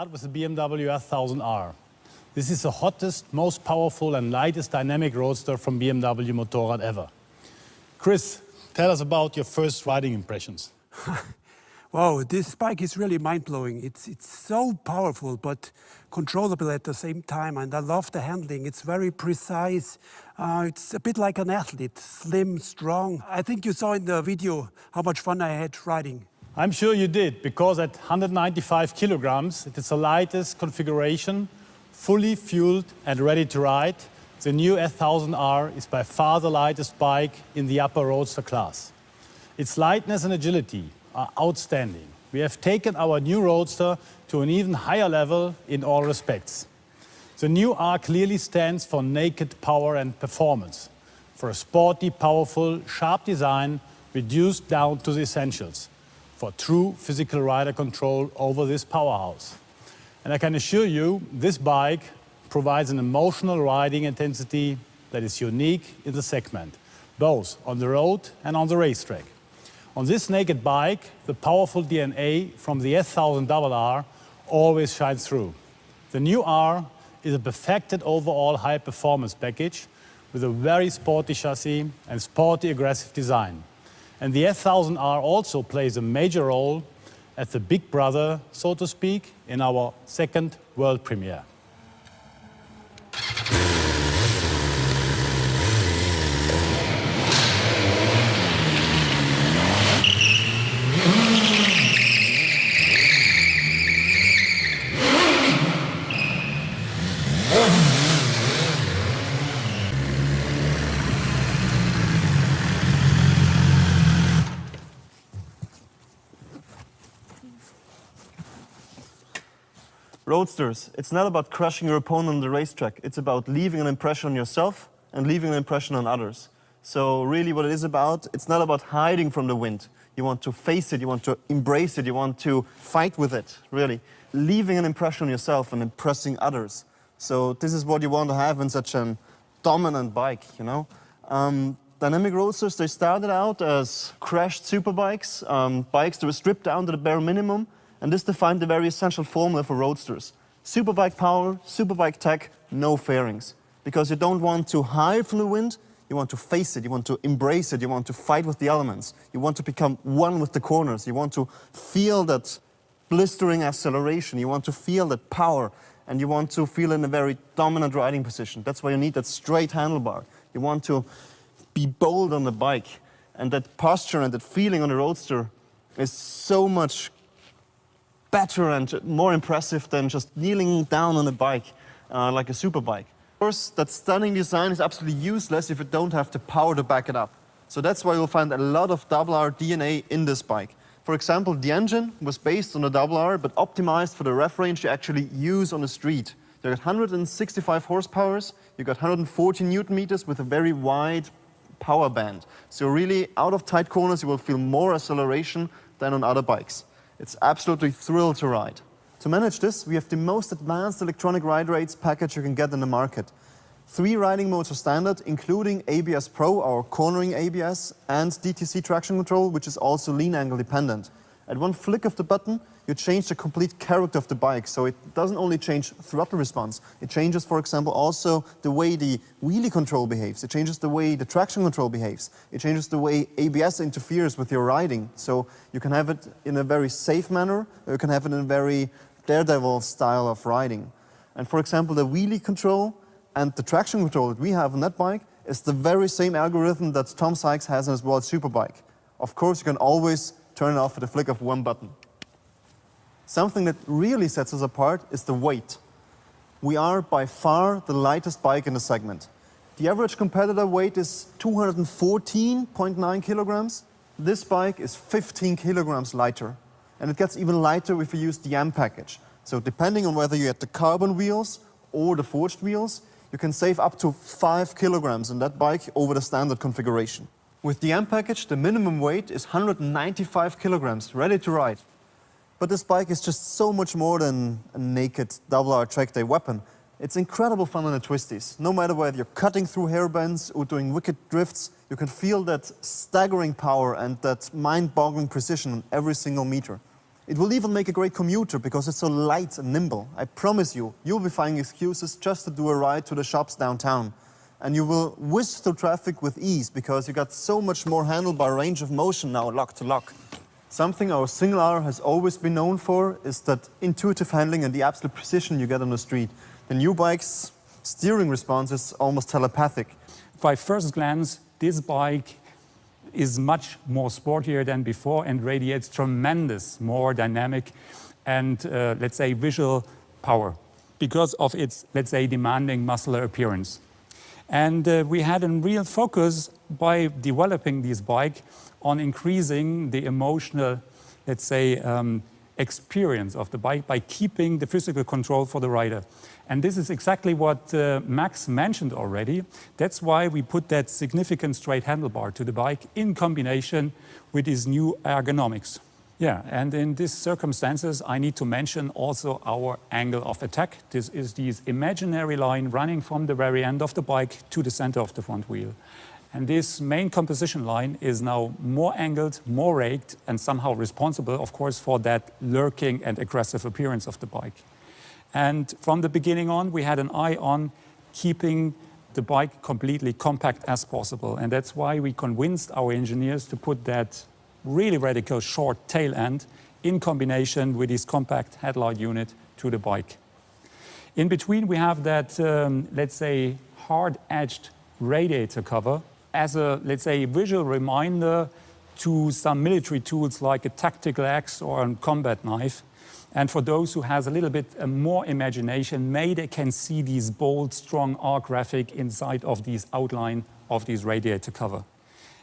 start with the BMW F1000R. This is the hottest, most powerful and lightest dynamic roadster from BMW Motorrad ever. Chris, tell us about your first riding impressions. Wow, this bike is really mind-blowing. It's so powerful, but controllable at the same time. And I love the handling. It's very precise. It's a bit like an athlete, slim, strong. I think you saw in the video how much fun I had riding. I'm sure you did, because at 195 kilograms, it is the lightest configuration, fully fueled and ready to ride. The new F1000R is by far the lightest bike in the upper roadster class. Its lightness and agility are outstanding. We have taken our new roadster to an even higher level in all respects. The new R clearly stands for naked power and performance, for a sporty, powerful, sharp design reduced down to the essentials, for true physical rider control over this powerhouse. And I can assure you, this bike provides an emotional riding intensity that is unique in the segment, both on the road and on the racetrack. On this naked bike, the powerful DNA from the F1000RR always shines through. The new R is a perfected overall high-performance package with a very sporty chassis and sporty aggressive design. And the F1000R also plays a major role as the big brother, so to speak, in our second world premiere. Roadsters, it's not about crushing your opponent on the racetrack. It's about leaving an impression on yourself and leaving an impression on others. So really what it is about, it's not about hiding from the wind. You want to face it, you want to embrace it, you want to fight with it, really. Leaving an impression on yourself and impressing others. So this is what you want to have in such a dominant bike, you know. Dynamic roadsters, they started out as crashed superbikes, bikes that were stripped down to the bare minimum. And this defined the very essential formula for roadsters. Superbike power, superbike tech, no fairings. Because you don't want to hide from the wind, you want to face it, you want to embrace it, you want to fight with the elements. You want to become one with the corners. You want to feel that blistering acceleration. You want to feel that power. And you want to feel in a very dominant riding position. That's why you need that straight handlebar. You want to be bold on the bike. And that posture and that feeling on the roadster is so much better and more impressive than just kneeling down on a bike like a superbike. Of course, that stunning design is absolutely useless if you don't have the power to back it up. So that's why you'll find a lot of RR DNA in this bike. For example, the engine was based on a RR, but optimized for the rev range you actually use on the street. You got 165 horsepower, you got 140 Newton meters with a very wide power band. So really, out of tight corners, you will feel more acceleration than on other bikes. It's absolutely thrilled to ride. To manage this, we have the most advanced electronic ride rates package you can get in the market. 3 riding modes are standard, including ABS Pro, our cornering ABS, and DTC traction control, which is also lean angle dependent. At one flick of the button, you change the complete character of the bike. So it doesn't only change throttle response, it changes, for example, also the way the wheelie control behaves. It changes the way the traction control behaves. It changes the way ABS interferes with your riding. So you can have it in a very safe manner, or you can have it in a very daredevil style of riding. And for example, the wheelie control and the traction control that we have on that bike is the very same algorithm that Tom Sykes has on his World Superbike. Of course, you can always turn it off with a flick of one button. Something that really sets us apart is the weight. We are by far the lightest bike in the segment. The average competitor weight is 214.9 kilograms. This bike is 15 kilograms lighter. And it gets even lighter if you use the M package. So depending on whether you get the carbon wheels or the forged wheels, you can save up to 5 kilograms in that bike over the standard configuration. With the M package, the minimum weight is 195 kilograms, ready to ride. But this bike is just so much more than a naked RR track day weapon. It's incredible fun on the twisties. No matter whether you're cutting through hairbends or doing wicked drifts, you can feel that staggering power and that mind-boggling precision on every single meter. It will even make a great commuter because it's so light and nimble. I promise you, you'll be finding excuses just to do a ride to the shops downtown. And you will whiz through traffic with ease because you got so much more handlebar range of motion now, lock to lock. Something our single R has always been known for is that intuitive handling and the absolute precision you get on the street. The new bike's steering response is almost telepathic. By first glance, this bike is much more sportier than before and radiates tremendous more dynamic and, let's say, visual power because of its, let's say, demanding muscular appearance. And we had a real focus by developing this bike on increasing the emotional, let's say, experience of the bike by keeping the physical control for the rider. And this is exactly what Max mentioned already. That's why we put that significant straight handlebar to the bike in combination with these new ergonomics. Yeah, and in these circumstances, I need to mention also our angle of attack. This is this imaginary line running from the very end of the bike to the center of the front wheel. And this main composition line is now more angled, more raked, and somehow responsible, of course, for that lurking and aggressive appearance of the bike. And from the beginning on, we had an eye on keeping the bike completely compact as possible. And that's why we convinced our engineers to put that really radical short tail end in combination with this compact headlight unit to the bike. In between, we have that, let's say, hard-edged radiator cover as a, let's say, visual reminder to some military tools like a tactical axe or a combat knife. And for those who has a little bit more imagination, maybe they can see these bold, strong R graphic inside of these outline of this radiator cover.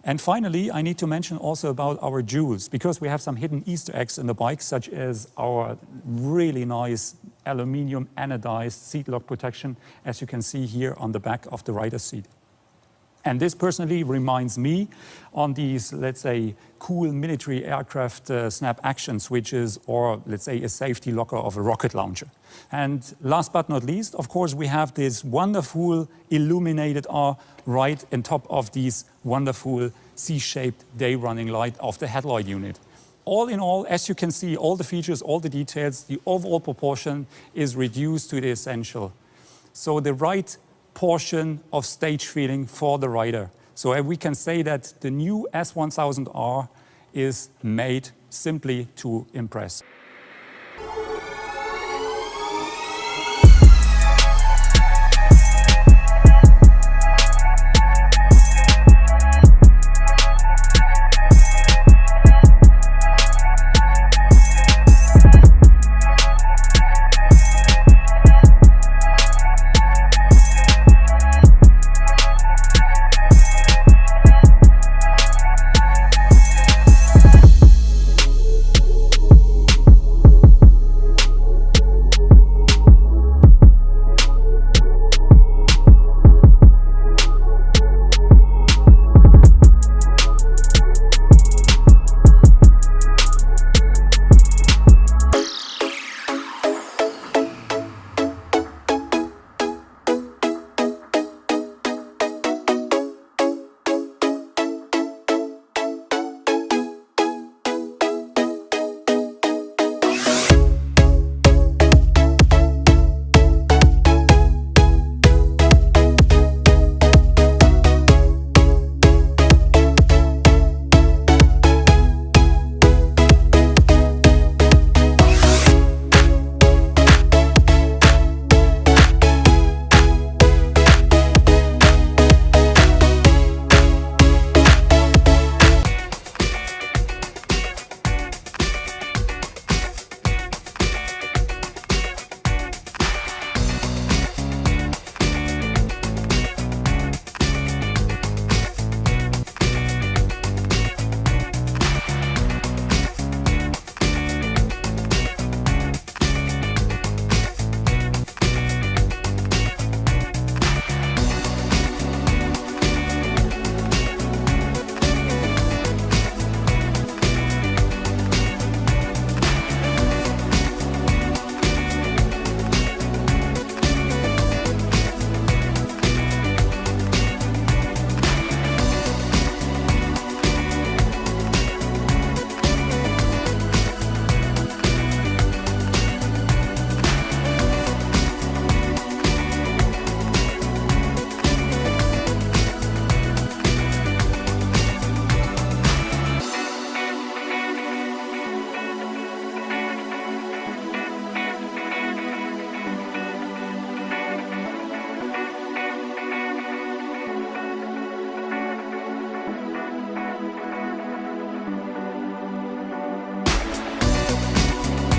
And finally, I need to mention also about our jewels, because we have some hidden Easter eggs in the bike, such as our really nice aluminium anodized seat lock protection, as you can see here on the back of the rider's seat. And this personally reminds me on these, let's say, cool military aircraft snap action switches, or let's say a safety locker of a rocket launcher. And last but not least, of course, we have this wonderful illuminated R right on top of these wonderful C-shaped day running light of the headlight unit. All in all, as you can see, all the features, all the details, the overall proportion is reduced to the essential. So the right portion of stage feeling for the rider. So we can say that the new S1000R is made simply to impress.